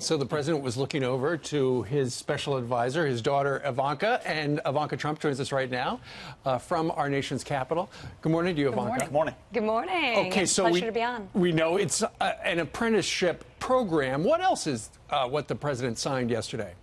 So the president was looking over to his special advisor, his daughter Ivanka, and Ivanka Trump joins us right now from our nation's capital. Good morning to you, Ivanka. Good morning. Good morning. Okay, so Pleasure to be on. We know it's an apprenticeship program. What else is what the president signed yesterday?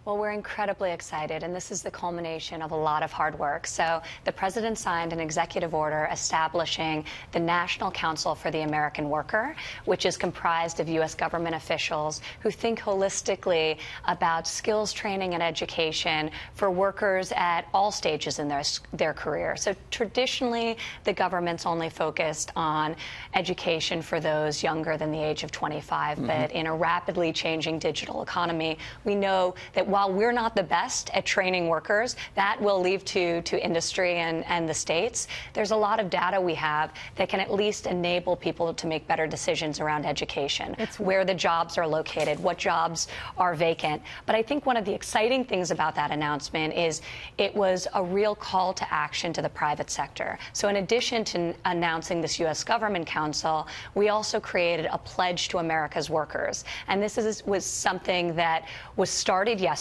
Well, we're incredibly excited, and this is the culmination of a lot of hard work. So the president signed an executive order establishing the National Council for the American Worker, which is comprised of U.S. government officials who think holistically about skills training and education for workers at all stages in their career. So traditionally, the government's only focused on education for those younger than the age of 25. But in a rapidly changing digital economy, we know that while we're not the best at training workers, that will leave to industry and the states. There's a lot of data we have that can at least enable people to make better decisions around education. It's where the jobs are located, what jobs are vacant. But I think one of the exciting things about that announcement is it was a real call to action to the private sector. So in addition to announcing this U.S. Government Council, we also created a pledge to America's workers. And this was something that was started yesterday.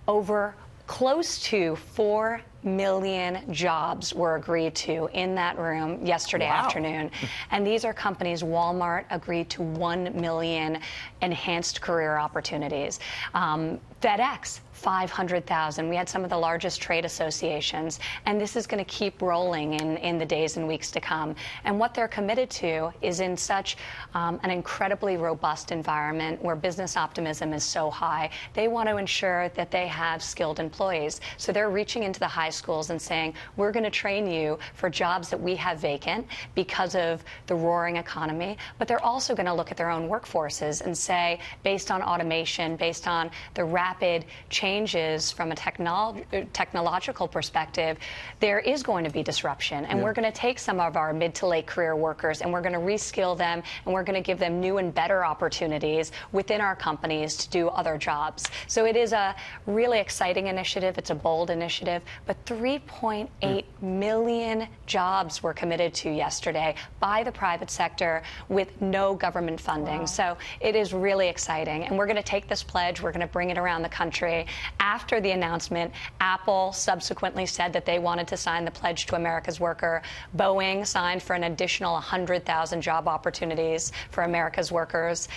Over close to 4 million jobs were agreed to in that room yesterday afternoon. And these are companies. Walmart agreed to 1 million enhanced career opportunities. FedEx, 500,000. We had some of the largest trade associations, and this is going to keep rolling in the days and weeks to come. And what they're committed to is in such an incredibly robust environment where business optimism is so high, they want to ensure that they have skilled employees. So they're reaching into the high schools and saying, we're going to train you for jobs that we have vacant because of the roaring economy. But they're also going to look at their own workforces and say, based on automation, based on the rapid changes from a technological perspective, there is going to be disruption. And we're going to take some of our mid to late career workers and we're going to reskill them and we're going to give them new and better opportunities within our companies to do other jobs. So it is a really exciting initiative. It's a bold initiative. But 3.8 million jobs were committed to yesterday by the private sector with no government funding. Wow. So it is really exciting. And we're going to take this pledge. We're going to bring it around the country. After the announcement, Apple subsequently said that they wanted to sign the pledge to America's worker. Boeing signed for an additional 100,000 job opportunities for America's workers.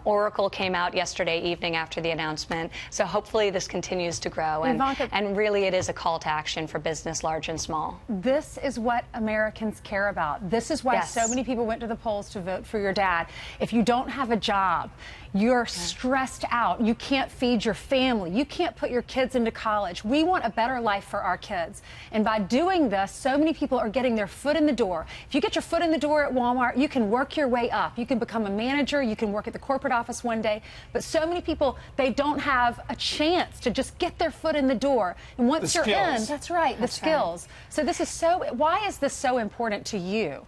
Oracle came out yesterday evening after the announcement. So hopefully this continues to grow. And really it is a call to action for business, large and small. This is what Americans care about. This is why so many people went to the polls to vote for your dad. If you don't have a job, you're stressed out. You can't feed your family. You can't put your kids into college. We want a better life for our kids. And by doing this, so many people are getting their foot in the door. If you get your foot in the door at Walmart, you can work your way up. You can become a manager. You can work at the corporate office one day. But so many people, they don't have a chance to just get their foot in the door. And once you're in, that's right, the skills. So this is why is this so important to you?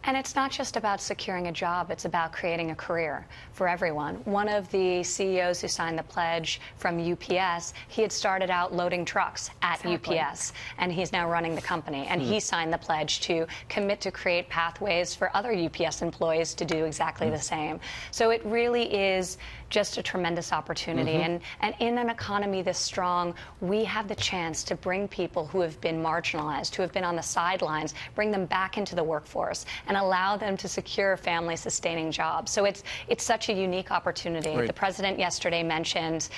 And it's not just about securing a job, it's about creating a career for everyone. One of the CEOs who signed the pledge from UPS, he had started out loading trucks at UPS, and he's now running the company. And he signed the pledge to commit to create pathways for other UPS employees to do exactly the same. So it really is just a tremendous opportunity. And in an economy this strong, we have the chance to bring people who have been marginalized, who have been on the sidelines, bring them back into the workforce and allow them to secure family-sustaining jobs. So it's such a unique opportunity. The president yesterday mentioned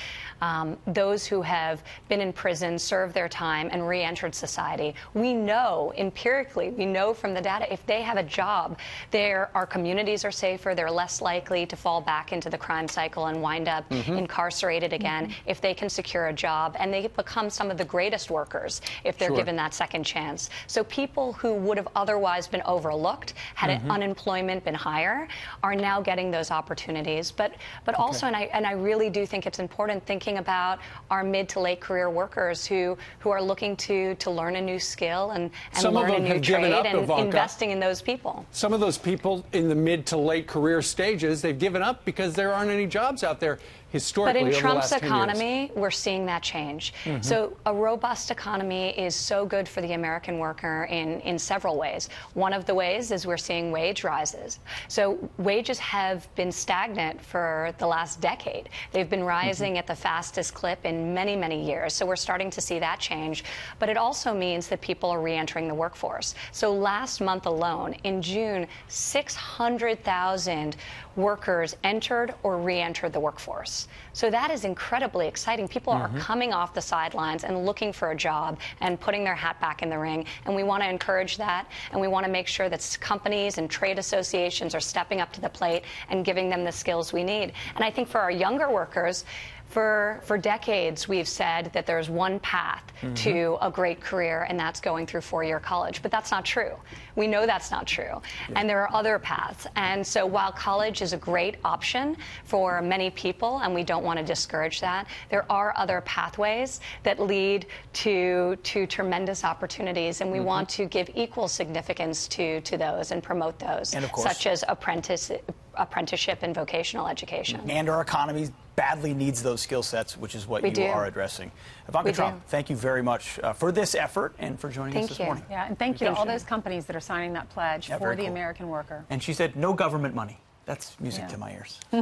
those who have been in prison, served their time, and re-entered society. We know, empirically, we know from the data, if they have a job, our communities are safer, they're less likely to fall back into the crime cycle and wind up incarcerated again if they can secure a job, and they become some of the greatest workers if they're given that second chance. So people who would have otherwise been overlooked, had unemployment been higher, are now getting those opportunities. But also, and I really do think it's important thinking about our mid to late career workers who are looking to learn a new skill and learn a new trade, and investing in those people. Some of those people in the mid to late career stages, they've given up because there aren't any jobs. jobs out there historically. But in over Trump's the last 10 economy, years. we're seeing that change. So a robust economy is so good for the American worker in several ways. One of the ways is we're seeing wage rises. So wages have been stagnant for the last decade. They've been rising at the fastest clip in many, many years. So we're starting to see that change. But it also means that people are reentering the workforce. So last month alone, in June, 600,000 workers entered or re-entered the workforce. So that is incredibly exciting. People are coming off the sidelines and looking for a job and putting their hat back in the ring. And we want to encourage that. And we want to make sure that companies and trade associations are stepping up to the plate and giving them the skills we need. And I think for our younger workers, for decades, we've said that there's one path to a great career, and that's going through four-year college. But that's not true. We know that's not true. And there are other paths. And so while college is a great option for many people, and we don't want to discourage that, there are other pathways that lead to tremendous opportunities. And we want to give equal significance to those and promote those, and of course, such as apprenticeship and vocational education. And our economy badly needs those skill sets, which is what you are addressing. Ivanka Trump, thank you very much for this effort and for joining us this morning. Yeah, and thank you to all those companies that are signing that pledge for the American worker. And she said, no government money. That's music to my ears.